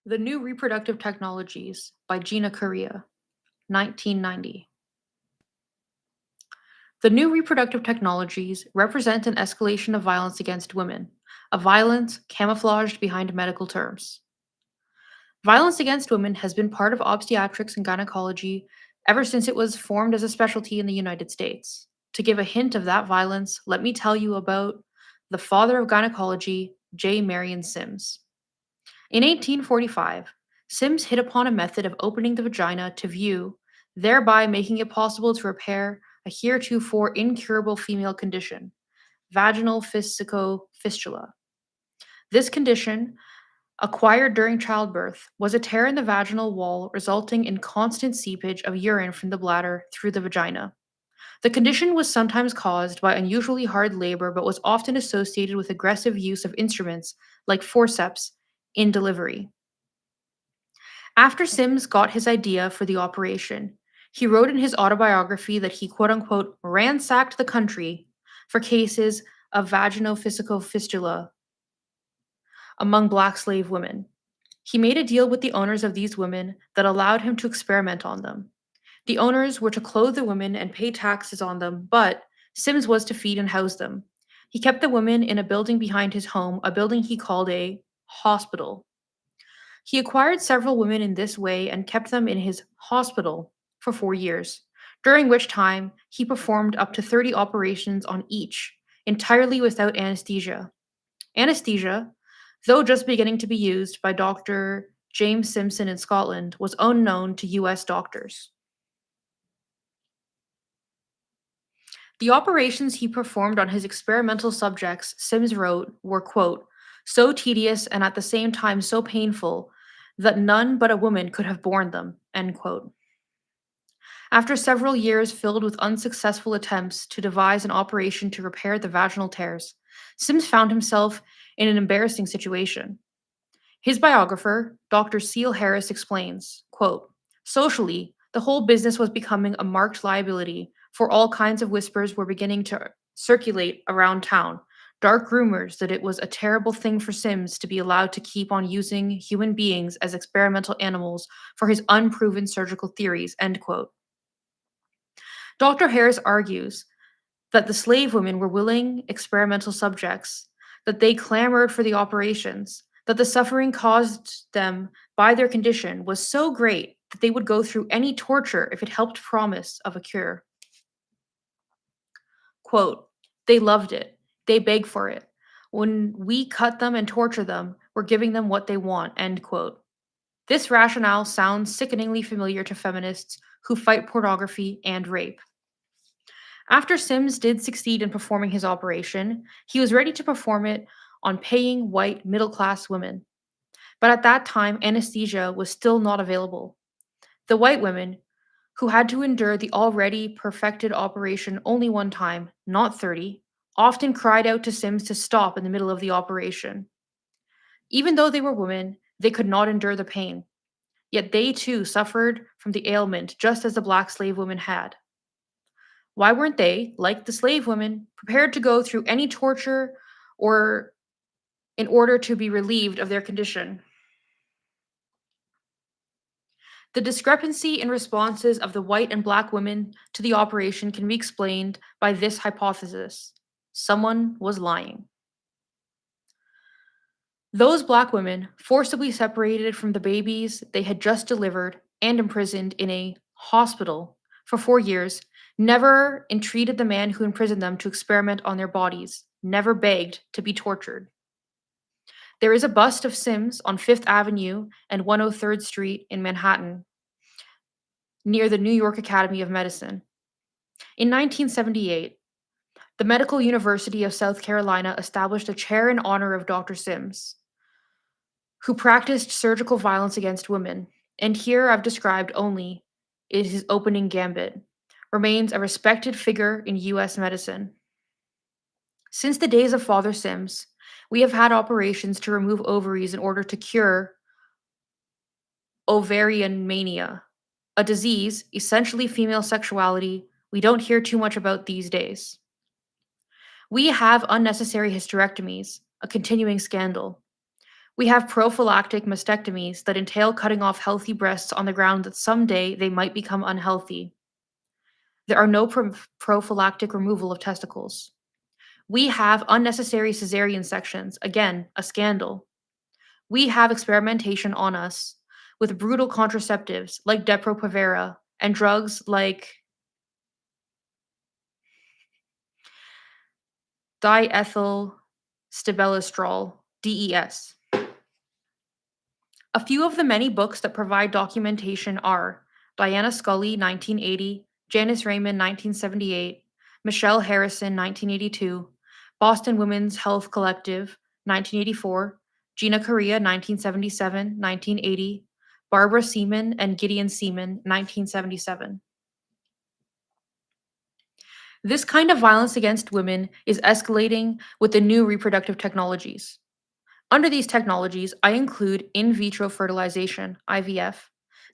The New Reproductive Technologies by Gena, Korea, 1990. The new reproductive technologies represent an escalation of violence against women, a violence camouflaged behind medical terms. Violence against women has been part of obstetrics and gynecology ever since it was formed as a specialty in the United States. To give a hint of that violence, let me tell you about the father of gynecology, J. Marion Sims. In 1845, Sims hit upon a method of opening the vagina to view, thereby making it possible to repair a heretofore incurable female condition, vaginal fistula. This condition, acquired during childbirth, was a tear in the vaginal wall resulting in constant seepage of urine from the bladder through the vagina. The condition was sometimes caused by unusually hard labor but was often associated with aggressive use of instruments like forceps in delivery. After Sims got his idea for the operation, he wrote in his autobiography that he quote unquote ransacked the country for cases of vaginophysical fistula among black slave women. He made a deal with the owners of these women that allowed him to experiment on them. The owners were to clothe the women and pay taxes on them, but Sims was to feed and house them. He kept the women in a building behind his home, a building he called a hospital. He acquired several women in this way and kept them in his hospital for 4 years, during which time he performed up to 30 operations on each, entirely without anesthesia. Anesthesia, though just beginning to be used by Dr. James Simpson in Scotland, was unknown to US doctors. The operations he performed on his experimental subjects, Sims wrote, were, quote, so tedious and at the same time so painful that none but a woman could have borne them, end quote. After several years filled with unsuccessful attempts to devise an operation to repair the vaginal tears, Sims found himself in an embarrassing situation. His biographer, Dr. Seal Harris, explains, quote, socially, the whole business was becoming a marked liability, for all kinds of whispers were beginning to circulate around town. Dark rumors that it was a terrible thing for Sims to be allowed to keep on using human beings as experimental animals for his unproven surgical theories, end quote. Dr. Harris argues that the slave women were willing experimental subjects, that they clamored for the operations, that the suffering caused them by their condition was so great that they would go through any torture if it helped promise of a cure. Quote, they loved it. They begged for it. When we cut them and torture them, we're giving them what they want, end quote. This rationale sounds sickeningly familiar to feminists who fight pornography and rape. After Sims did succeed in performing his operation, he was ready to perform it on paying white middle class women. But at that time, anesthesia was still not available. The white women, who had to endure the already perfected operation only one time, not 30, often cried out to Sims to stop in the middle of the operation. Even though they were women, they could not endure the pain. Yet they too suffered from the ailment just as the black slave women had. Why weren't they, like the slave women, prepared to go through any torture or in order to be relieved of their condition? The discrepancy in responses of the white and black women to the operation can be explained by this hypothesis: someone was lying. Those black women, forcibly separated from the babies they had just delivered and imprisoned in a hospital for 4 years, never entreated the man who imprisoned them to experiment on their bodies, never begged to be tortured. There is a bust of Sims on Fifth Avenue and 103rd Street in Manhattan, near the New York Academy of Medicine. In 1978, the Medical University of South Carolina established a chair in honor of Dr. Sims, who practiced surgical violence against women, and here I've described only is his opening gambit, remains a respected figure in US medicine. Since the days of Father Sims, we have had operations to remove ovaries in order to cure ovarian mania, a disease, essentially female sexuality, we don't hear too much about these days. We have unnecessary hysterectomies, a continuing scandal. We have prophylactic mastectomies that entail cutting off healthy breasts on the ground that someday they might become unhealthy. There are no prophylactic removal of testicles. We have unnecessary cesarean sections, again, a scandal. We have experimentation on us with brutal contraceptives like Depo-Provera and drugs like diethyl stabilistrol, DES. A few of the many books that provide documentation are Diana Scully, 1980, Janice Raymond, 1978, Michelle Harrison, 1982, Boston Women's Health Collective, 1984, Gena Corea, 1977, 1980, Barbara Seaman and Gideon Seaman, 1977. This kind of violence against women is escalating with the new reproductive technologies. Under these technologies, I include in vitro fertilization, IVF,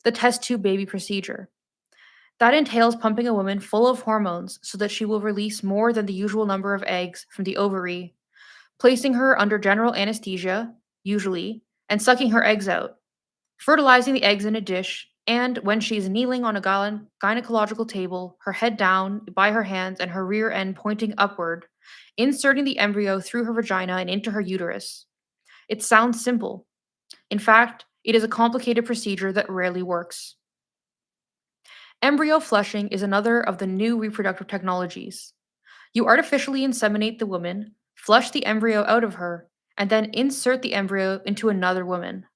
the test tube baby procedure. That entails pumping a woman full of hormones so that she will release more than the usual number of eggs from the ovary, placing her under general anesthesia, usually, and sucking her eggs out, fertilizing the eggs in a dish, and when she is kneeling on a gynecological table, her head down by her hands and her rear end pointing upward, inserting the embryo through her vagina and into her uterus. It sounds simple. In fact, it is a complicated procedure that rarely works. Embryo flushing is another of the new reproductive technologies. You artificially inseminate the woman, flush the embryo out of her, and then insert the embryo into another woman.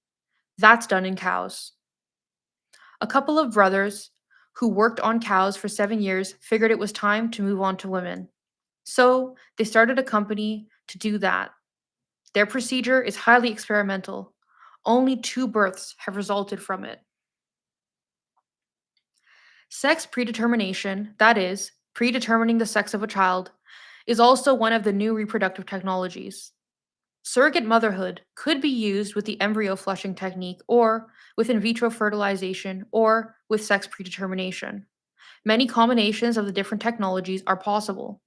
That's done in cows. A couple of brothers who worked on cows for 7 years figured it was time to move on to women. So they started a company to do that. Their procedure is highly experimental. Only 2 births have resulted from it. Sex predetermination, that is, predetermining the sex of a child, is also one of the new reproductive technologies. Surrogate motherhood could be used with the embryo flushing technique, or with in vitro fertilization, or with sex predetermination. Many combinations of the different technologies are possible.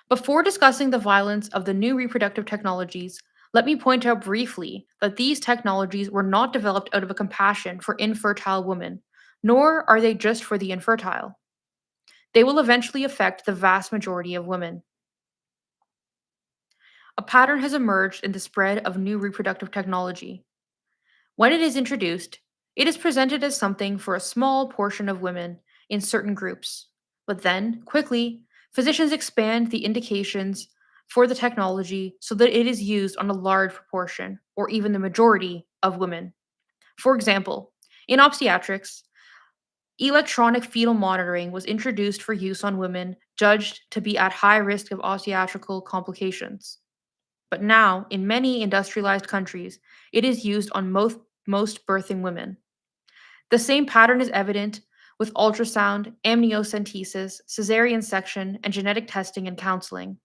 Before discussing the violence of the new reproductive technologies, let me point out briefly that these technologies were not developed out of a compassion for infertile women, nor are they just for the infertile. They will eventually affect the vast majority of women. A pattern has emerged in the spread of new reproductive technology. When it is introduced, it is presented as something for a small portion of women in certain groups. But then, quickly, physicians expand the indications for the technology so that it is used on a large proportion, or even the majority, of women. For example, in obstetrics, electronic fetal monitoring was introduced for use on women judged to be at high risk of obstetrical complications. But now, in many industrialized countries, it is used on most birthing women. The same pattern is evident with ultrasound, amniocentesis, cesarean section, and genetic testing and counseling.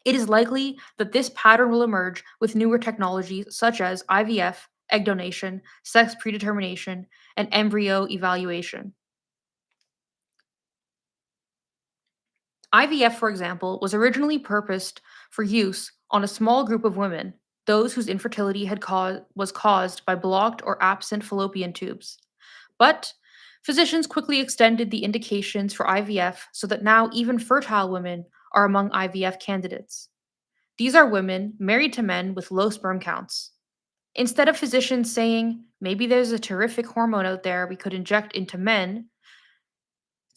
It is likely that this pattern will emerge with newer technologies such as IVF, egg donation, sex predetermination, and embryo evaluation. IVF, for example, was originally purposed for use on a small group of women, those whose infertility was caused by blocked or absent fallopian tubes. But physicians quickly extended the indications for IVF so that now even fertile women are among IVF candidates. These are women married to men with low sperm counts. Instead of physicians saying, maybe there's a terrific hormone out there we could inject into men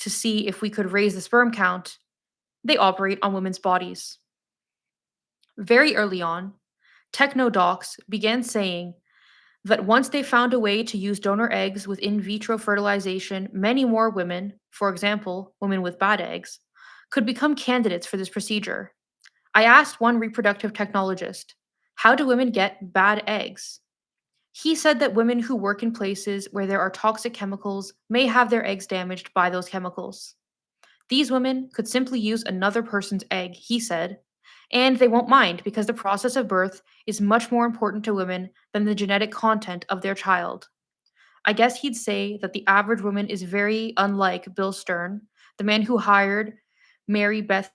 to see if we could raise the sperm count, they operate on women's bodies. Very early on, techno docs began saying that once they found a way to use donor eggs with in vitro fertilization, many more women, for example, women with bad eggs, could become candidates for this procedure. I asked one reproductive technologist, how do women get bad eggs? He said that women who work in places where there are toxic chemicals may have their eggs damaged by those chemicals. These women could simply use another person's egg, he said, and they won't mind because the process of birth is much more important to women than the genetic content of their child. I guess he'd say that the average woman is very unlike Bill Stern, the man who hired Mary Beth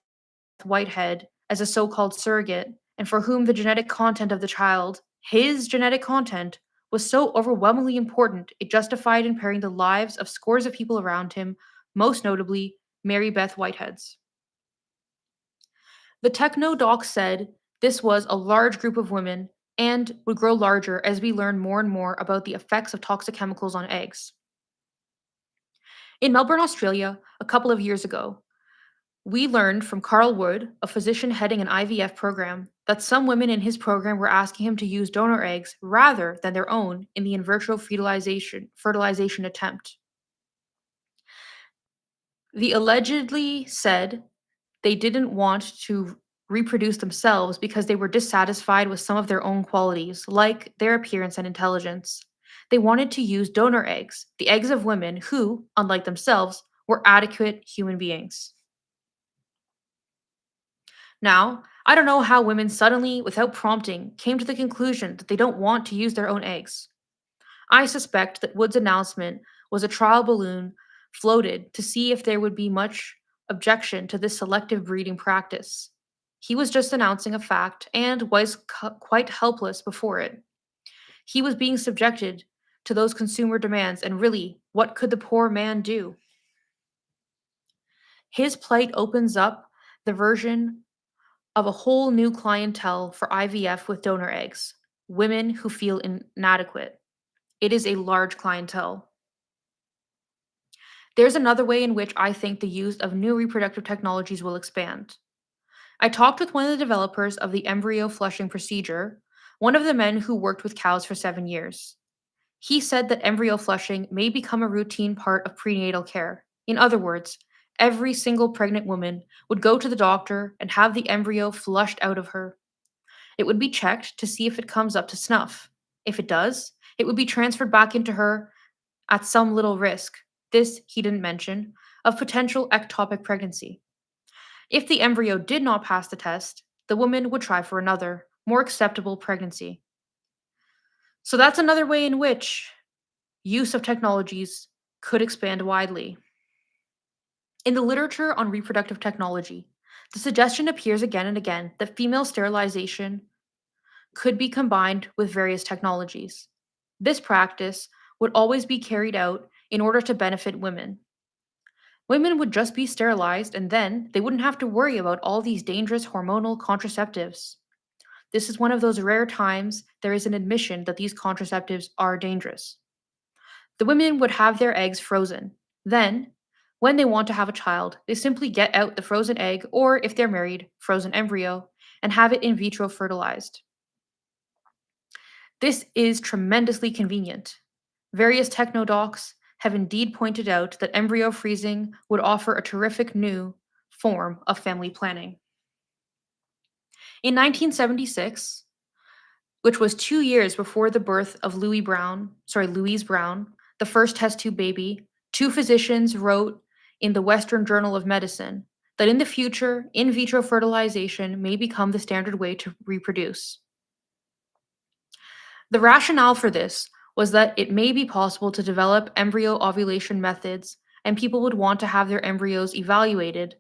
Whitehead as a so called surrogate, and for whom the genetic content of the child His genetic content was so overwhelmingly important it justified impairing the lives of scores of people around him, most notably Mary Beth Whitehead's. The techno doc said this was a large group of women and would grow larger as we learn more and more about the effects of toxic chemicals on eggs. In Melbourne, Australia, a couple of years ago, we learned from Carl Wood, a physician heading an IVF program, that some women in his program were asking him to use donor eggs rather than their own in the in vitro fertilization attempt. The allegedly said they didn't want to reproduce themselves because they were dissatisfied with some of their own qualities, like their appearance and intelligence. They wanted to use donor eggs, the eggs of women who, unlike themselves, were adequate human beings. Now, I don't know how women suddenly, without prompting, came to the conclusion that they don't want to use their own eggs. I suspect that Wood's announcement was a trial balloon floated to see if there would be much objection to this selective breeding practice. He was just announcing a fact and was quite helpless before it. He was being subjected to those consumer demands, and really, what could the poor man do? His plight opens up the version of a whole new clientele for IVF with donor eggs, women who feel inadequate. It is a large clientele. There's another way in which I think the use of new reproductive technologies will expand. I talked with one of the developers of the embryo flushing procedure, one of the men who worked with cows for 7 years. He said that embryo flushing may become a routine part of prenatal care. In other words, every single pregnant woman would go to the doctor and have the embryo flushed out of her. It would be checked to see if it comes up to snuff. If it does, it would be transferred back into her at some little risk, this he didn't mention, of potential ectopic pregnancy. If the embryo did not pass the test, the woman would try for another, more acceptable pregnancy. So that's another way in which use of technologies could expand widely. In the literature on reproductive technology, the suggestion appears again and again that female sterilization could be combined with various technologies. This practice would always be carried out in order to benefit women. Women would just be sterilized and then they wouldn't have to worry about all these dangerous hormonal contraceptives. This is one of those rare times there is an admission that these contraceptives are dangerous. The women would have their eggs frozen. Then, when they want to have a child, they simply get out the frozen egg or, if they're married, frozen embryo and have it in vitro fertilized. This is tremendously convenient. Various technodocs have indeed pointed out that embryo freezing would offer a terrific new form of family planning. In 1976, which was 2 years before the birth of Louise Brown, the first test tube baby, two physicians wrote in the Western Journal of Medicine that in the future, in vitro fertilization may become the standard way to reproduce. The rationale for this was that it may be possible to develop embryo ovulation methods, and people would want to have their embryos evaluated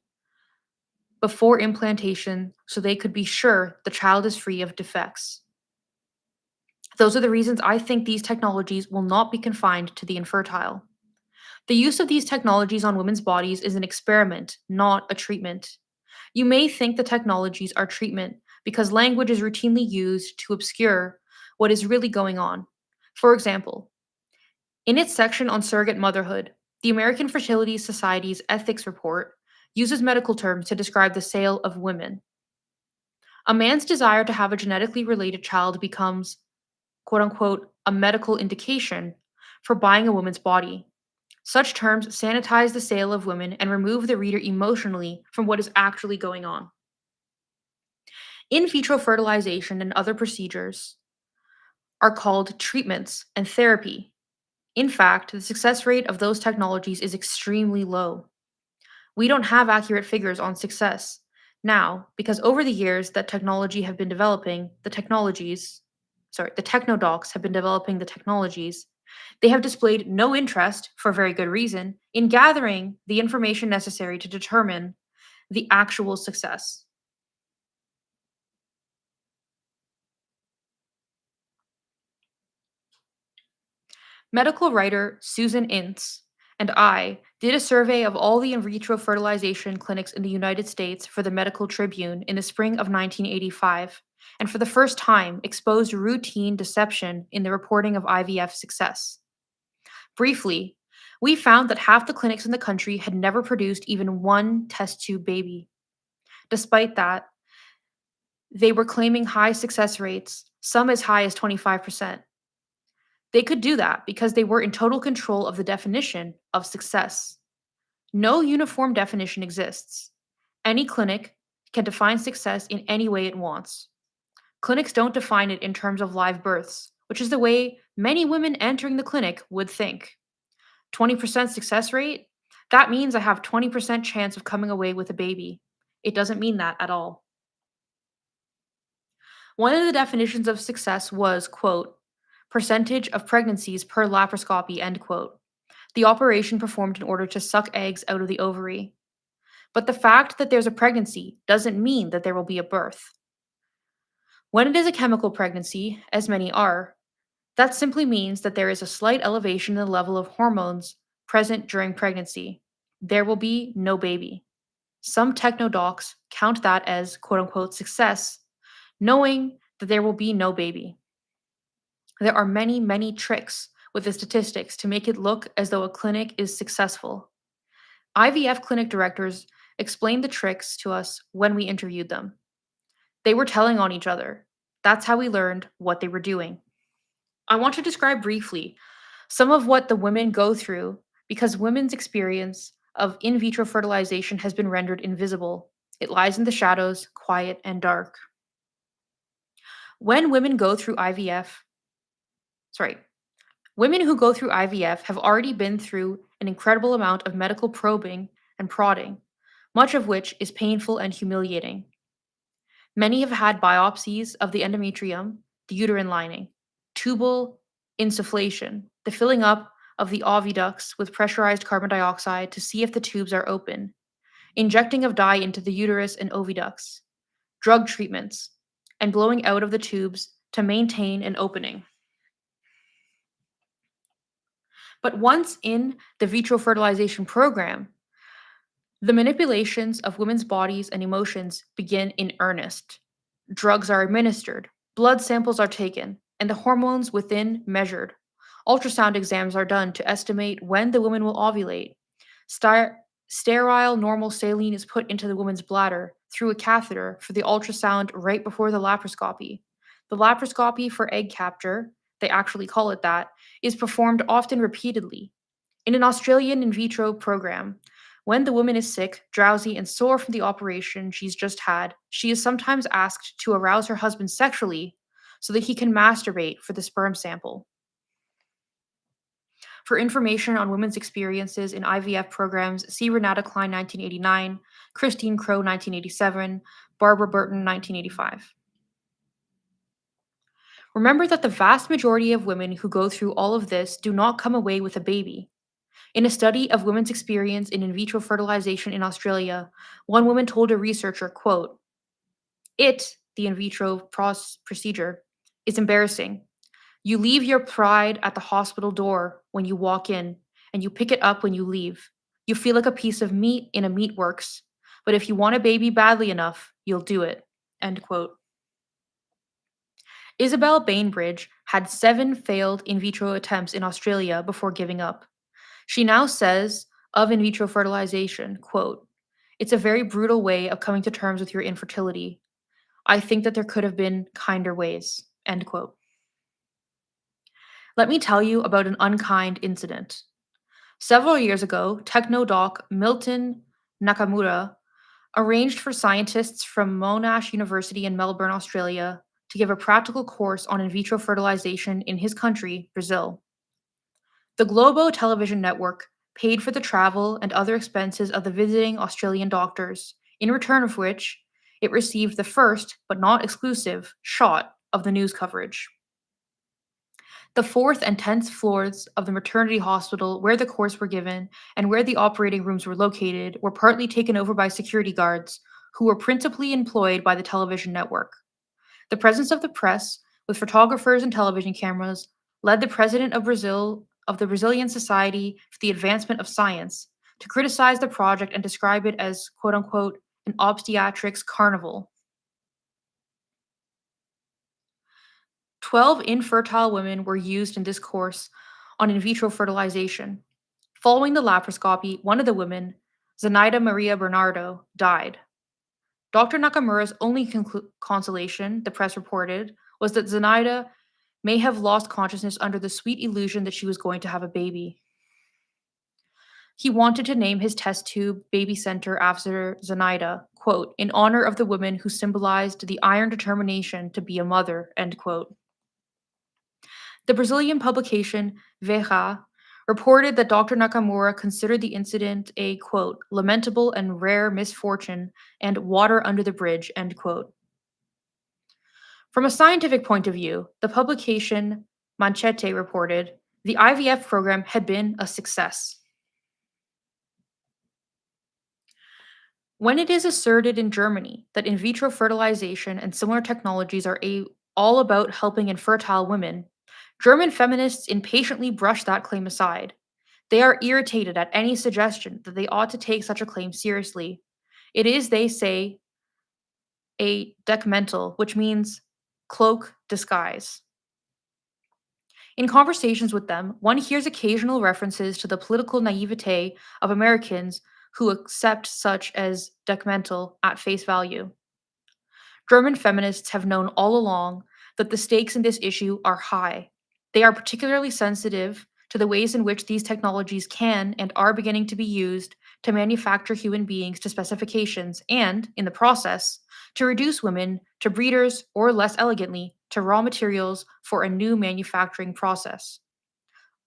before implantation so they could be sure the child is free of defects. Those are the reasons I think these technologies will not be confined to the infertile. The use of these technologies on women's bodies is an experiment, not a treatment. You may think the technologies are treatment because language is routinely used to obscure what is really going on. For example, in its section on surrogate motherhood, the American Fertility Society's ethics report uses medical terms to describe the sale of women. A man's desire to have a genetically related child becomes, quote unquote, a medical indication for buying a woman's body. Such terms sanitize the sale of women and remove the reader emotionally from what is actually going on. In vitro fertilization and other procedures are called treatments and therapy. In fact, the success rate of those technologies is extremely low. We don't have accurate figures on success now because over the years that technology have been developing the technodocs have been developing the technologies. They have displayed no interest, for very good reason, in gathering the information necessary to determine the actual success. Medical writer Susan Ince and I did a survey of all the in vitro fertilization clinics in the United States for the Medical Tribune in the spring of 1985, and for the first time exposed routine deception in the reporting of IVF success. Briefly, we found that half the clinics in the country had never produced even one test tube baby. Despite that, they were claiming high success rates, some as high as 25%. They could do that because they were in total control of the definition of success. No uniform definition exists. Any clinic can define success in any way it wants. Clinics don't define it in terms of live births, which is the way many women entering the clinic would think. 20% success rate? That means I have 20% chance of coming away with a baby. It doesn't mean that at all. One of the definitions of success was, quote, percentage of pregnancies per laparoscopy, end quote. The operation performed in order to suck eggs out of the ovary. But the fact that there's a pregnancy doesn't mean that there will be a birth. When it is a chemical pregnancy, as many are, that simply means that there is a slight elevation in the level of hormones present during pregnancy. There will be no baby. Some techno docs count that as quote unquote success, knowing that there will be no baby. There are many, many tricks with the statistics to make it look as though a clinic is successful. IVF clinic directors explained the tricks to us when we interviewed them. They were telling on each other. That's how we learned what they were doing. I want to describe briefly some of what the women go through because women's experience of in vitro fertilization has been rendered invisible. It lies in the shadows, quiet and dark. When women go through IVF, sorry, women who go through IVF have already been through an incredible amount of medical probing and prodding, much of which is painful and humiliating. Many have had biopsies of the endometrium, the uterine lining, tubal insufflation, the filling up of the oviducts with pressurized carbon dioxide to see if the tubes are open, injecting of dye into the uterus and oviducts, drug treatments, and blowing out of the tubes to maintain an opening. But once in the vitro fertilization program, the manipulations of women's bodies and emotions begin in earnest. Drugs are administered, blood samples are taken, and the hormones within measured. Ultrasound exams are done to estimate when the woman will ovulate. Sterile normal saline is put into the woman's bladder through a catheter for the ultrasound right before the laparoscopy. The laparoscopy for egg capture, they actually call it that, is performed often repeatedly. In an Australian in vitro program, when the woman is sick, drowsy, and sore from the operation she's just had, she is sometimes asked to arouse her husband sexually so that he can masturbate for the sperm sample. For information on women's experiences in IVF programs, see Renata Klein 1989, Christine Crow 1987, Barbara Burton 1985. Remember that the vast majority of women who go through all of this do not come away with a baby. In a study of women's experience in vitro fertilization in Australia, one woman told a researcher, quote, the in vitro procedure, is embarrassing. You leave your pride at the hospital door when you walk in, and you pick it up when you leave. You feel like a piece of meat in a meatworks, but if you want a baby badly enough, you'll do it, end quote. Isabel Bainbridge had 7 failed in vitro attempts in Australia before giving up. She now says of in vitro fertilization, quote, it's a very brutal way of coming to terms with your infertility. I think that there could have been kinder ways, end quote. Let me tell you about an unkind incident. Several years ago, techno-doc Milton Nakamura arranged for scientists from Monash University in Melbourne, Australia, to give a practical course on in vitro fertilization in his country, Brazil. The Globo television network paid for the travel and other expenses of the visiting Australian doctors, in return of which it received the first, but not exclusive, shot of the news coverage. The 4th and 10th floors of the maternity hospital where the course were given and where the operating rooms were located were partly taken over by security guards who were principally employed by the television network. The presence of the press, with photographers and television cameras, led the president of Brazil of the Brazilian Society for the Advancement of Science to criticize the project and describe it as quote unquote an obstetrics carnival. 12 infertile women were used in this course on in vitro fertilization. Following the laparoscopy, one of the women, Zenaida Maria Bernardo, died. Dr. Nakamura's only consolation, the press reported, was that Zenaida may have lost consciousness under the sweet illusion that she was going to have a baby. He wanted to name his test tube baby center after Zenaida, quote, in honor of the woman who symbolized the iron determination to be a mother, end quote. The Brazilian publication Veja reported that Dr. Nakamura considered the incident a, quote, lamentable and rare misfortune and water under the bridge, end quote. From a scientific point of view, the publication Manchete reported the IVF program had been a success. When it is asserted in Germany that in vitro fertilization and similar technologies are all about helping infertile women, German feminists impatiently brush that claim aside. They are irritated at any suggestion that they ought to take such a claim seriously. It is, they say, a deckmantel, which means cloak disguise. In conversations with them, one hears occasional references to the political naivete of Americans who accept such as deckmantel at face value. German feminists have known all along that the stakes in this issue are high. They are particularly sensitive to the ways in which these technologies can and are beginning to be used to manufacture human beings to specifications and, in the process, to reduce women to breeders or, less elegantly, to raw materials for a new manufacturing process.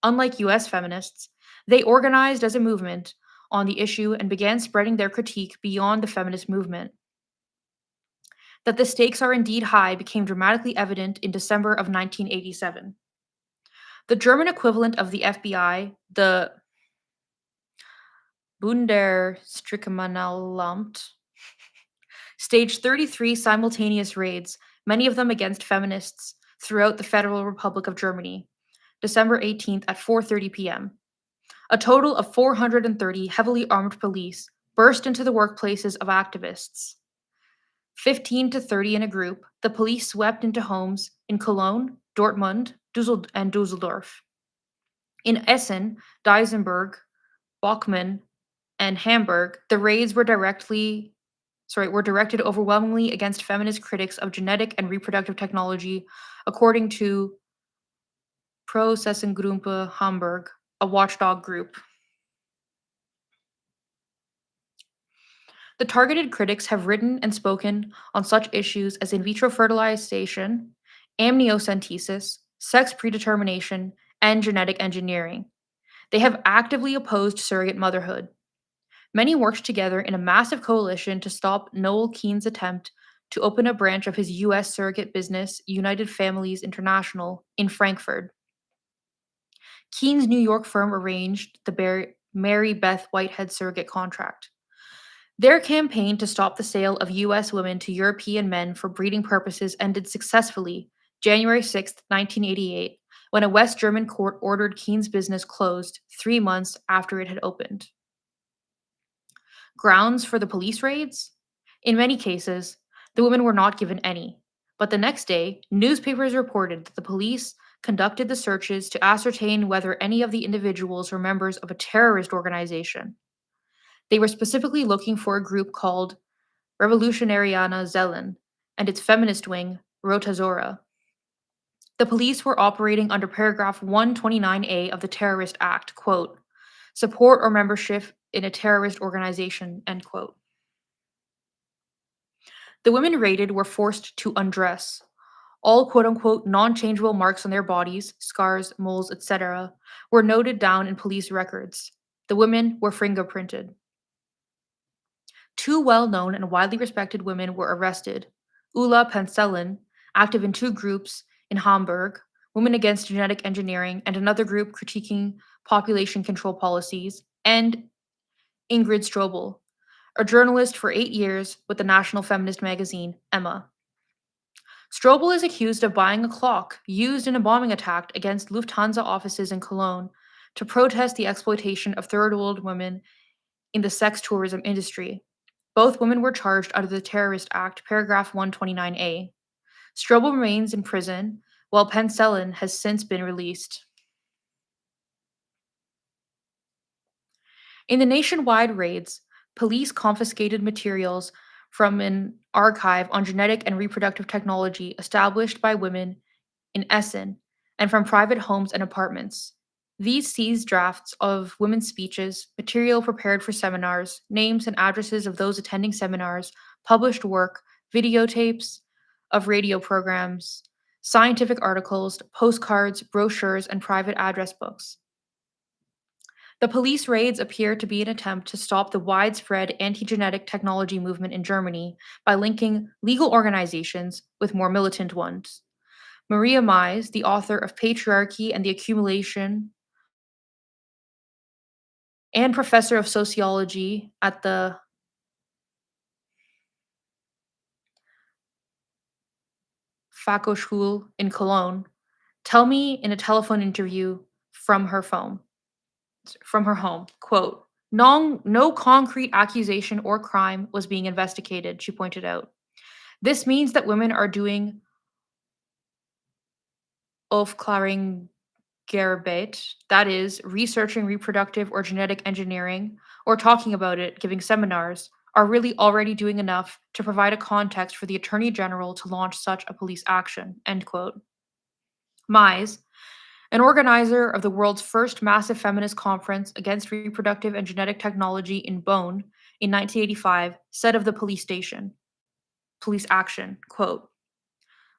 Unlike US feminists, they organized as a movement on the issue and began spreading their critique beyond the feminist movement. That the stakes are indeed high became dramatically evident in December of 1987. The German equivalent of the FBI, the Bundestrickkriminalamt, staged 33 simultaneous raids, many of them against feminists, throughout the Federal Republic of Germany, December 18th at 4:30 p.m. A total of 430 heavily armed police burst into the workplaces of activists. 15 to 30 in a group, the police swept into homes in Cologne, Dortmund, and Dusseldorf. In Essen, Duisburg, Bochum, and Hamburg, the raids were directed overwhelmingly against feminist critics of genetic and reproductive technology, according to Prozessgruppe Hamburg, a watchdog group. The targeted critics have written and spoken on such issues as in vitro fertilization, amniocentesis, sex predetermination, and genetic engineering. They have actively opposed surrogate motherhood. Many worked together in a massive coalition to stop Noel Keene's attempt to open a branch of his U.S. surrogate business, United Families International, in Frankfurt. Keene's New York firm arranged the Mary Beth Whitehead surrogate contract. Their campaign to stop the sale of U.S. women to European men for breeding purposes ended successfully January 6, 1988, when a West German court ordered Keene's business closed 3 months after it had opened. Grounds for the police raids? In many cases, the women were not given any, but the next day, newspapers reported that the police conducted the searches to ascertain whether any of the individuals were members of a terrorist organization. They were specifically looking for a group called Revolutionariana Zelen and its feminist wing, Rotazora. The police were operating under paragraph 129A of the Terrorist Act, quote, support or membership in a terrorist organization, end quote. The women raided were forced to undress. All quote-unquote non-changeable marks on their bodies, scars, moles, etc., were noted down in police records. The women were fingerprinted. 2 well-known and widely respected women were arrested. Ulla Pansellen, active in 2 groups in Hamburg, Women Against Genetic Engineering, and another group critiquing population control policies, and Ingrid Strobel, a journalist for 8 years with the national feminist magazine, Emma. Strobel is accused of buying a clock used in a bombing attack against Lufthansa offices in Cologne to protest the exploitation of third world women in the sex tourism industry. Both women were charged under the Terrorist Act, paragraph 129A. Strobel remains in prison, while Penicillin has since been released. In the nationwide raids, police confiscated materials from an archive on genetic and reproductive technology established by women in Essen and from private homes and apartments. These seized drafts of women's speeches, material prepared for seminars, names and addresses of those attending seminars, published work, videotapes of radio programs, scientific articles, postcards, brochures, and private address books. The police raids appear to be an attempt to stop the widespread anti genetic technology movement in Germany by linking legal organizations with more militant ones. Maria Mies, the author of Patriarchy and the Accumulation and professor of sociology at the Fachhochschule in Cologne, tell me in a telephone interview from her phone, from her home, quote, no concrete accusation or crime was being investigated, she pointed out. This means that women are doing Aufklärungsarbeit, that is, researching reproductive or genetic engineering, or talking about it, giving seminars, are really already doing enough to provide a context for the Attorney General to launch such a police action. End quote. Mies, an organizer of the world's first massive feminist conference against reproductive and genetic technology in Bonn in 1985, said of the police action, quote,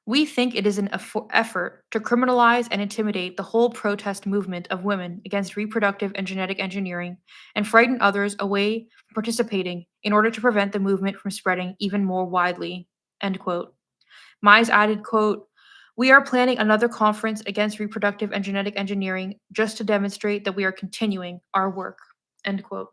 we think it is an effort to criminalize and intimidate the whole protest movement of women against reproductive and genetic engineering and frighten others away from participating in order to prevent the movement from spreading even more widely. End quote. Mies added, quote, we are planning another conference against reproductive and genetic engineering just to demonstrate that we are continuing our work. End quote.